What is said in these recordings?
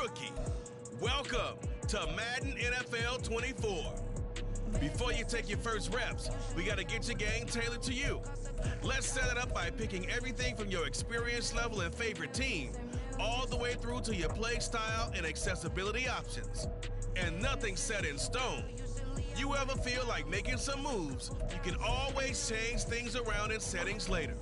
rookie. Welcome to Madden NFL 24. Before you take your first reps, we got to get your game tailored to you. Let's set it up by picking everything from your experience level and favorite team, all the way through to your play style and accessibility options. And nothing's set in stone. You ever feel like making some moves, you can always change things around in settings later.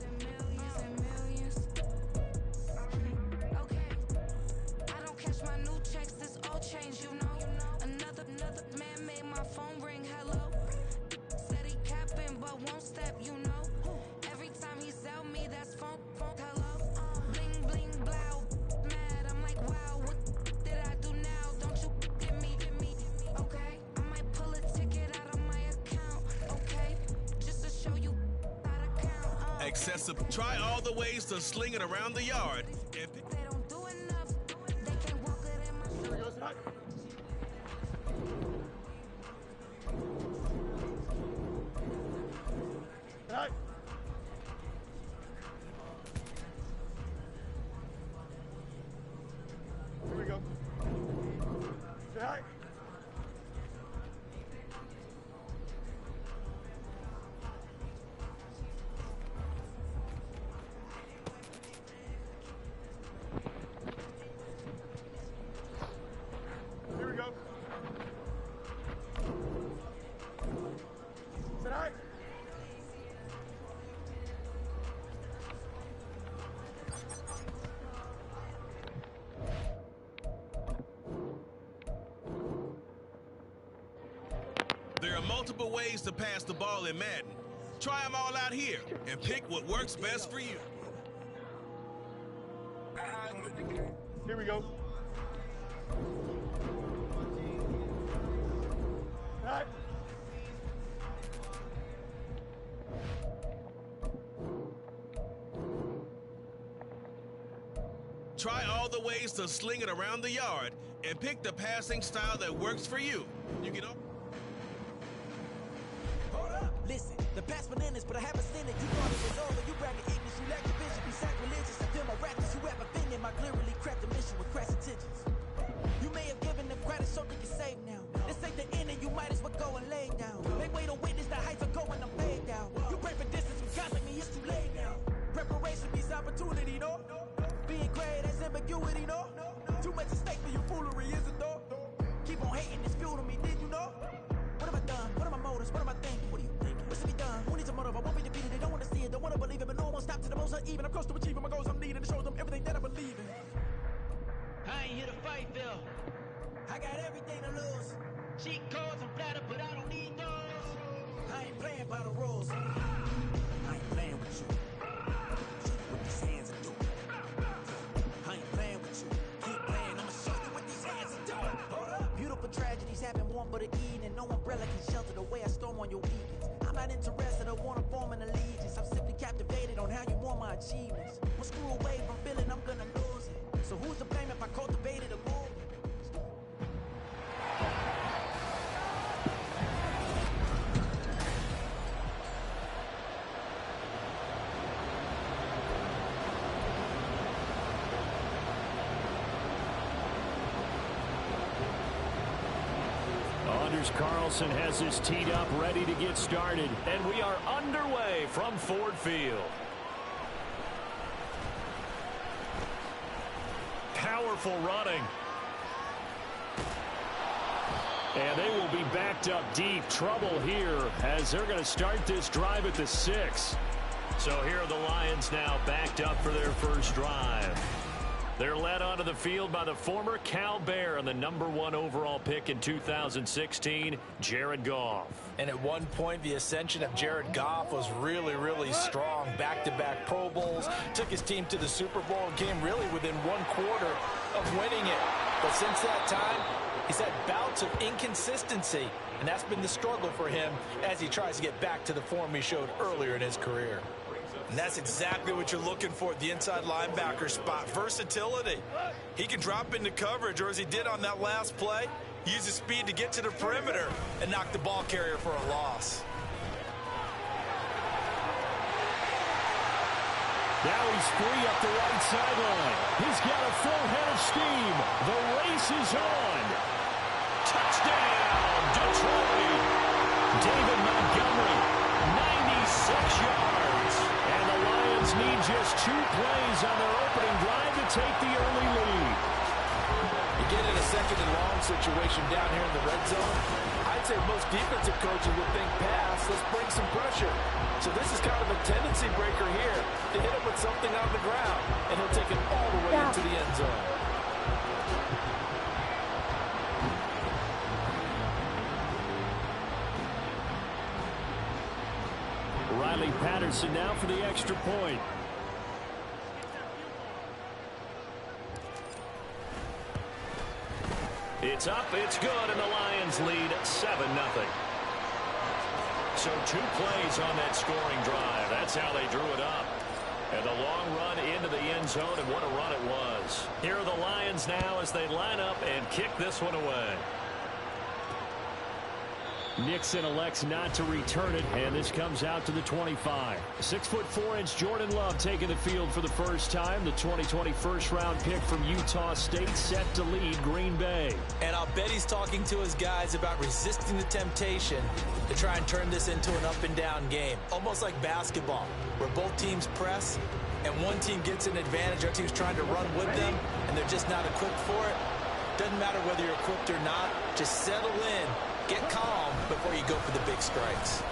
Accessible. Try all the ways to sling it around the yard. And pick. They don't do enough. They can't walk it in my. Here we go, Scott. Right. Here we go. Say hi. Here we go. Sit high. There are multiple ways to pass the ball in Madden. Try them all out here and pick what works best for you. Here we go. Right. Try all the ways to sling it around the yard and pick the passing style that works for you. You get up. Hold up. Listen, the past bananas, but I haven't seen it. You thought it was over. You bragging ignorance. You lack the vision. Be sacrilegious. I feel my rappers. You have opinion. My clearly craft the mission with crass intentions. You may have given them credit so they can save now. This ain't the end and you might as well go and lay down. Make way to witness the heights of going, I'm paid down. You pray for distance with guys like me, it's too late now. Preparation means opportunity, no? Being great, that's ambiguity, no? Too much at stake for your foolery, is it though? Keep on hating, it's fuel to me, did you know? What have I done? What are my motives? What am I thinking? What are you thinking? What's to be done? Who needs a motive? I won't be defeated, they don't want to see it, don't want to believe it, but no one will stop to the most uneven. I'm close to achieving my goals, I'm needing to show them everything that I believe in. I ain't here to fight, Phil. I got everything to lose. Cheat codes and flatter, but I don't need those. I ain't playing by the rules. I ain't playing with you. Show you what these hands are doing. I ain't playing with you. Keep playing, I'ma show you what these hands are doing. Hold up. Beautiful tragedies happen, one for the evening. No umbrella can shelter the way I storm on your weekends. I'm not interested, I wanna form an allegiance. I'm simply captivated on how you want my achievements. One screw away from feeling I'm gonna lose it. So who's to blame if I cultivated a movement? Anders Carlson has his teed up, ready to get started. And we are underway from Ford Field. Powerful running. And they will be backed up deep. Trouble here as they're going to start this drive at the 6. So here are the Lions now backed up for their first drive. They're led onto the field by the former Cal Bear and the #1 overall pick in 2016, Jared Goff. And at one point, the ascension of Jared Goff was really, really strong. Back-to-back Pro Bowls, took his team to the Super Bowl and came really within 1/4 of winning it. But since that time, he's had bouts of inconsistency, and that's been the struggle for him as he tries to get back to the form he showed earlier in his career. And that's exactly what you're looking for at the inside linebacker spot. Versatility. He can drop into coverage, or as he did on that last play, use his speed to get to the perimeter and knock the ball carrier for a loss. Now he's free up the right sideline. He's got a full head of steam. The race is on. Touchdown, Detroit. David Montgomery, 96 yards. And the Lions need just 2 plays on their opening drive to take the early lead. You get in a second and long situation down here in the red zone. I'd say most defensive coaches would think pass, let's bring some pressure. So this is kind of a tendency breaker here to hit him with something on the ground, and he'll take it all the way into the end zone. Riley Patterson now for the extra point. It's up, it's good, and the Lions lead 7-0. So 2 plays on that scoring drive. That's how they drew it up. And a long run into the end zone, and what a run it was. Here are the Lions now as they line up and kick this one away. Nixon elects not to return it, and this comes out to the 25. 6'4" Jordan Love taking the field for the first time. The 2020 first-round pick from Utah State set to lead Green Bay. And I'll bet he's talking to his guys about resisting the temptation to try and turn this into an up-and-down game. Almost like basketball, where both teams press, and one team gets an advantage, our team's trying to run with them, and they're just not equipped for it. Doesn't matter whether you're equipped or not. Just settle in. Get calm before you go for the big strikes.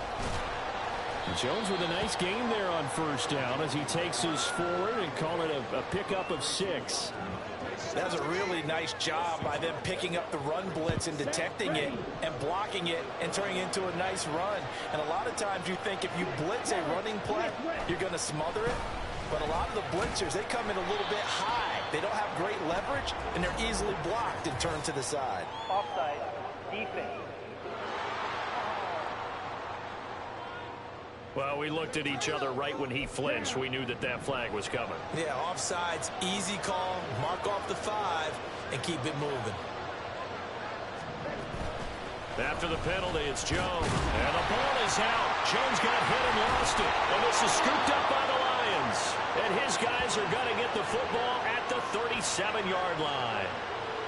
Jones with a nice gain there on first down as he takes us forward and call it a pickup of 6. That's a really nice job by them picking up the run blitz and detecting it and blocking it and turning it into a nice run. And a lot of times you think if you blitz a running play, you're going to smother it. But a lot of the blitzers, they come in a little bit high. They don't have great leverage, and they're easily blocked and turned to the side. Offside, defense. Well, we looked at each other right when he flinched. We knew that flag was coming. Yeah, offsides, easy call, mark off the 5, and keep it moving. After the penalty, it's Jones. And the ball is out. Jones got hit and lost it. And this is scooped up by the Lions. And his guys are going to get the football at the 37-yard line.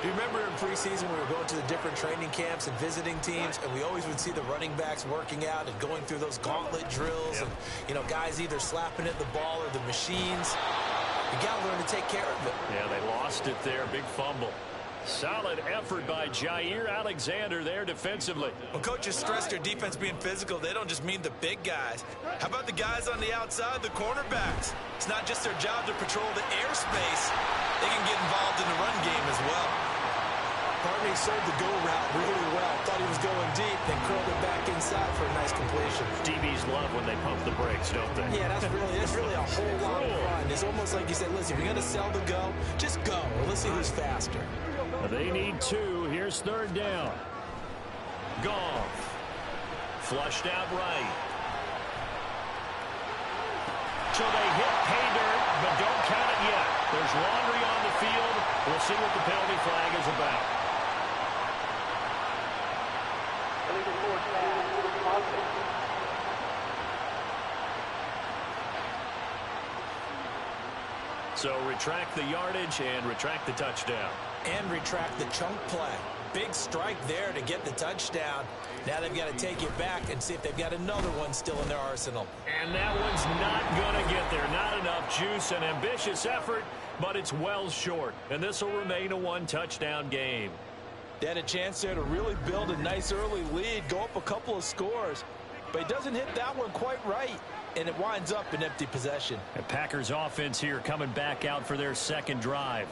Do you remember in preseason we were going to the different training camps and visiting teams, and we always would see the running backs working out and going through those gauntlet drills, and, you know, guys either slapping at the ball or the machines. You got to learn to take care of it. Yeah, they lost it there. Big fumble. Solid effort by Jair Alexander there defensively. When coaches stress their defense being physical, they don't just mean the big guys. How about the guys on the outside, the cornerbacks? It's not just their job to patrol the airspace. They can get involved in the run game as well. Barney sold the go route really well. Thought he was going deep, then curled it back inside for a nice completion. DBs love when they pump the brakes, don't they? Yeah, that's really a whole lot of fun. It's almost like you said, listen, if you're going to sell the go, just go. Let's see who's faster. They need 2. Here's third down. Goff. Flushed out right. So they hit pay dirt, but don't count it yet. There's laundry on the field. We'll see what the penalty flag is about. So retract the yardage and retract the touchdown. And retract the chunk play. Big strike there to get the touchdown. Now they've got to take it back and see if they've got another one still in their arsenal. And that one's not going to get there. Not enough juice. An ambitious effort, but it's well short. And this will remain a 1-touchdown game. They had a chance there to really build a nice early lead, go up a couple of scores. But he doesn't hit that one quite right, and it winds up an empty possession. And Packers offense here coming back out for their second drive.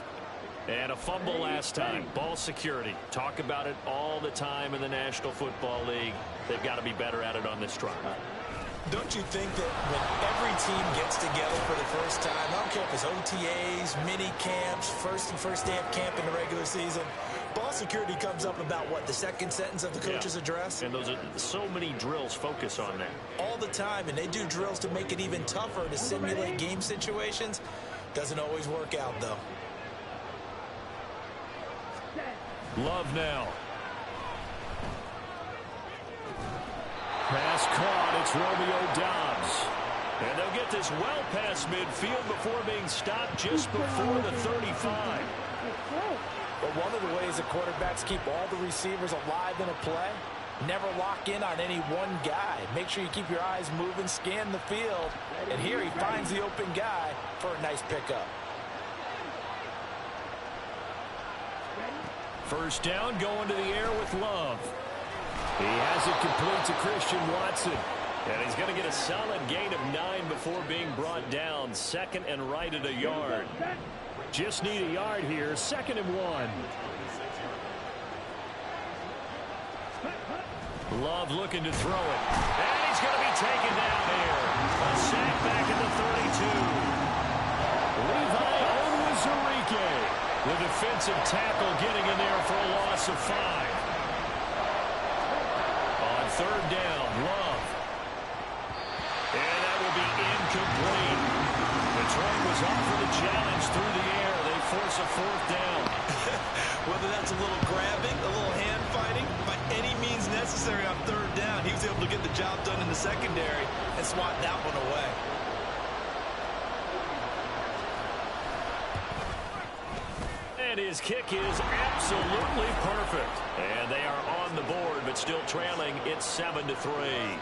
And a fumble last time. Ball security. Talk about it all the time in the National Football League. They've got to be better at it on this drive. Don't you think that when every team gets together for the first time, I don't care if it's OTAs, mini camps, first day of camp in the regular season, ball security comes up about what, the second sentence of the coach's address? And those are so many drills focus on that. All the time, and they do drills to make it even tougher to simulate game situations. Doesn't always work out, though. Love now. Pass caught. It's Romeo Doubs. And they'll get this well past midfield before being stopped just before the 35. But one of the ways the quarterbacks keep all the receivers alive in a play, never lock in on any one guy. Make sure you keep your eyes moving, scan the field. And here he finds the open guy for a nice pickup. First down, going to the air with Love. He has it complete to Christian Watson. And he's going to get a solid gain of 9 before being brought down. Second and right at a yard. Just need a yard here. 2nd and 1. Love looking to throw it. And he's going to be taken down here. A sack back at the 32. Levi Onwuzurike, the defensive tackle, getting in there for a loss of 5. On 3rd down, Love. And that will be incomplete. Detroit was offered a challenge through the air. They force a 4th down. Whether that's a little grabbing, a little hand fighting, by any means necessary on 3rd down, he was able to get the job done in the secondary and swat that one away. And his kick is absolutely perfect. And they are on the board, but still trailing. It's 7-3.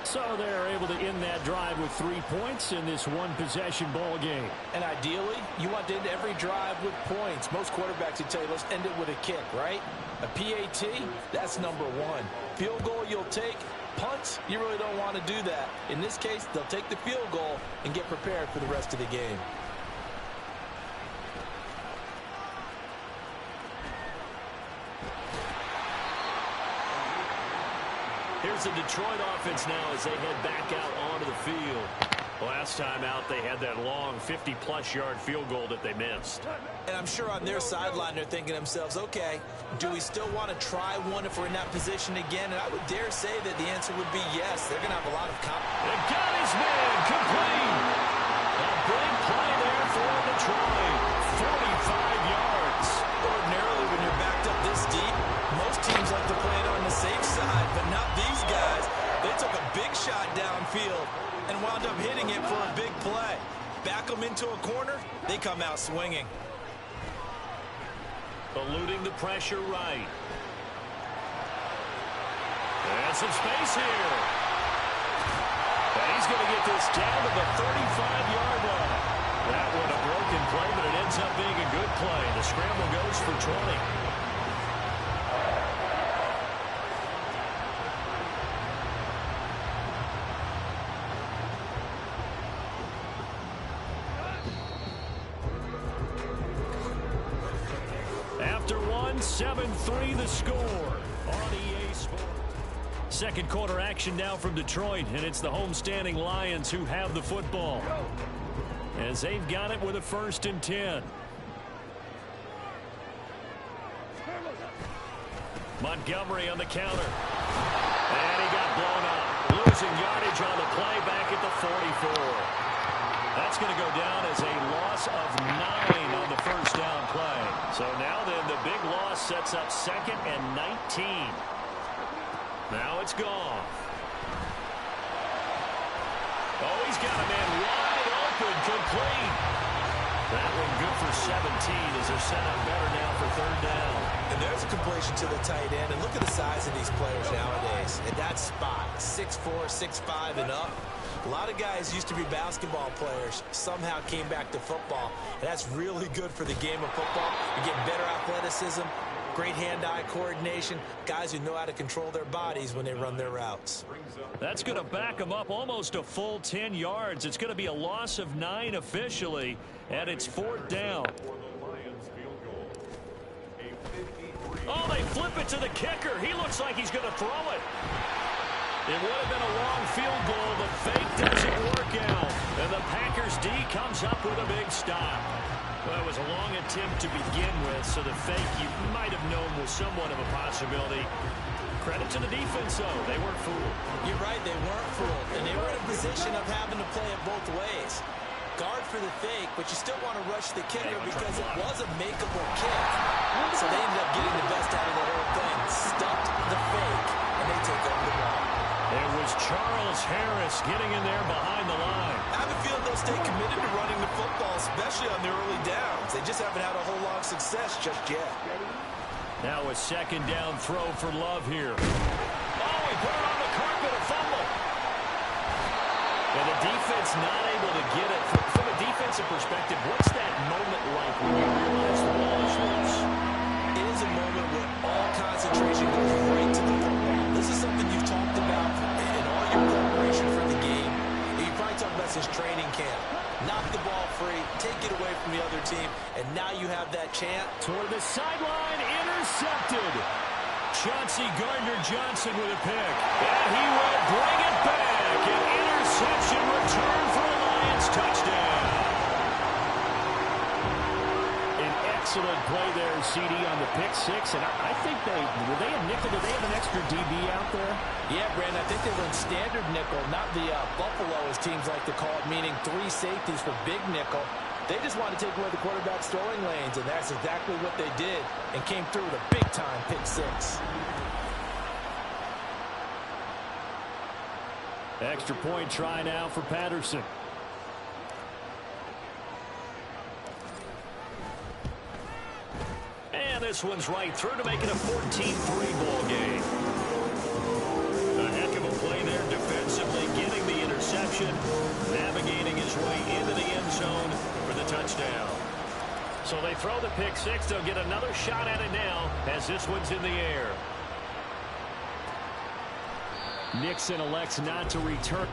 So they're able to end that drive with 3 points in this one-possession ball game. And ideally, you want to end every drive with points. Most quarterbacks would tell you, let's end it with a kick, right? A PAT, that's number 1. Field goal you'll take. Punts, you really don't want to do that. In this case, they'll take the field goal and get prepared for the rest of the game. Here's the Detroit offense now as they head back out onto the field. Last time out, they had that long 50-plus yard field goal that they missed. And I'm sure on their sideline they're thinking to themselves, okay, do we still want to try one if we're in that position again? And I would dare say that the answer would be yes. They're going to have a lot of confidence. They got his man complete. A big play there for Detroit. 45 yards. Ordinarily, when you're backed up this deep, most teams like to play it on the safe side, but not these guys. They took a big shot downfield and wound up hitting it for a big play. Back them into a corner, they come out swinging. Eluding the pressure right. And some space here. And he's going to get this down to the 35-yard line. That one a broken play, but it ends up being a good play. The scramble goes for 20. After 7-3 the score on EA Sports. Second quarter action now from Detroit, and it's the homestanding Lions who have the football as they've got it with a 1st and 10. Montgomery on the counter. And he got blown up. Losing yardage on the play back at the 44. That's going to go down as a loss of 9 on the first down play. So now then the big loss sets up 2nd and 19. Now it's gone. Oh, he's got a man wide open, complete. That one good for 17 as they're set up better now for 3rd down. And there's a completion to the tight end. And look at the size of these players nowadays. At that spot, 6'4", 6'5", and up. A lot of guys used to be basketball players, somehow came back to football. And that's really good for the game of football. You get better athleticism, great hand-eye coordination, guys who know how to control their bodies when they run their routes. That's going to back them up almost a full 10 yards. It's going to be a loss of 9 officially, and it's 4th down. Oh, they flip it to the kicker. He looks like he's going to throw it. It would have been a long field goal. The fake doesn't work out. And the Packers D comes up with a big stop. Well, it was a long attempt to begin with, so the fake you might have known was somewhat of a possibility. Credit to the defense, though. They weren't fooled. You're right, they weren't fooled. And they were in a position of having to play it both ways. Guard for the fake, but you still want to rush the kicker because it was a makeable kick. So they ended up getting the best out of the whole thing. Stuffed the fake, and they take over the ball. It was Charles Harris getting in there behind the line. stay committed to running the football, especially on the early downs. They just haven't had a whole lot of success just yet. Now a second down throw for Love here. Oh, he put it on the carpet, a fumble. And the defense not able to get it. From a defensive perspective, what's that moment like when you realize the ball is loose? It is a moment where all concentration goes right to the football. This is something you've talked about in all your preparation for the game. You probably talked about since training camp. Knock the ball free, take it away from the other team, and now you have that chance. Toward the sideline, intercepted. Chauncey Gardner-Johnson with a pick. And he will bring it back. An interception return for a Lions touchdown. An excellent play there, CD, on the pick six. And I think were they a nickel? Did they have an extra DB out there? Yeah, Brandon, I think they run standard nickel, not the Buffalo, as teams like to call it, meaning 3 safeties for big nickel. They just want to take away the quarterback's throwing lanes, and that's exactly what they did and came through with a big-time pick six. Extra point try now for Patterson. And this one's right through to make it a 14-3 ball game. A heck of a play there defensively, getting the interception, navigating his way into the end zone for the touchdown. So they throw the pick six. They'll get another shot at it now as this one's in the air. Nixon elects not to return.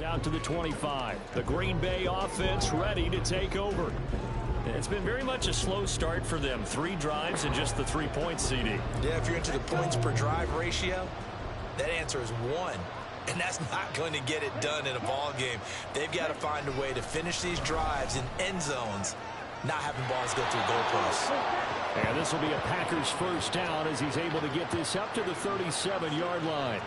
Out to the 25. The Green Bay offense ready to take over. It's been very much a slow start for them. 3 drives and just the 3 points, CD. Yeah, if you're into the points per drive ratio, that answer is 1. And that's not going to get it done in a ball game. They've got to find a way to finish these drives in end zones, not having balls go through goalposts. And this will be a Packers first down as he's able to get this up to the 37-yard line.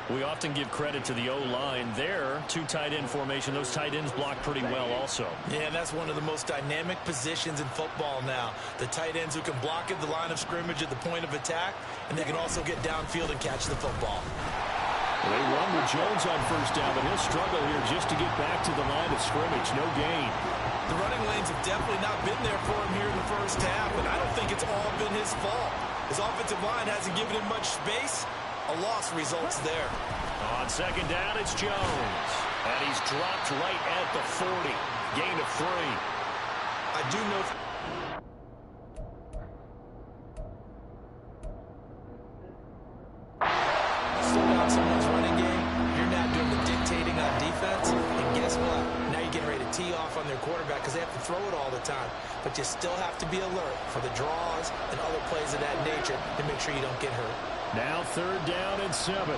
We often give credit to the O-line there. 2 tight end formation. Those tight ends block pretty well also. Yeah, and that's one of the most dynamic positions in football now. The tight ends who can block at the line of scrimmage at the point of attack, and they can also get downfield and catch the football. They run with Jones on first down, but he'll struggle here just to get back to the line of scrimmage. No gain. The running lanes have definitely not been there for him here in the first half, and I don't think it's all been his fault. His offensive line hasn't given him much space. A loss results there. On second down, it's Jones. And he's dropped right at the 40. Gain of 3. I do know... Slow down someone's running game. You're not doing the dictating on defense. And guess what? Now you're getting ready to tee off on their quarterback because they have to throw it all the time. But you still have to be alert for the draws and other plays of that nature to make sure you don't get hurt. Now 3rd down and 7.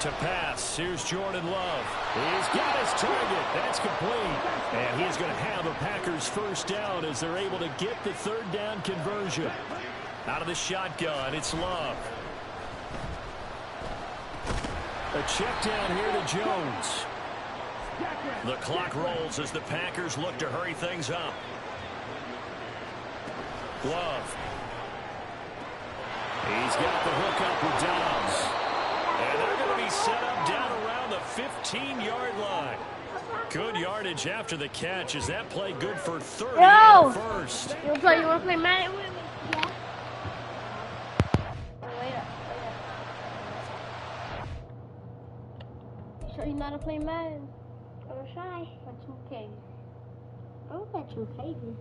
To pass, here's Jordan Love. He's got his target. That's complete. And he's going to have a Packers first down as they're able to get the 3rd down conversion. Out of the shotgun, it's Love. A check down here to Jones. The clock rolls as the Packers look to hurry things up. Love. He's got the hook up with Dobbs. And they're going to be set up down around the 15-yard line. Good yardage after the catch. Is that play good for 30 on the first? You want to play Madden with me? Yeah. Wait up. You sure you know how to play Madden? I'm shy. That's okay. I was actually crazy.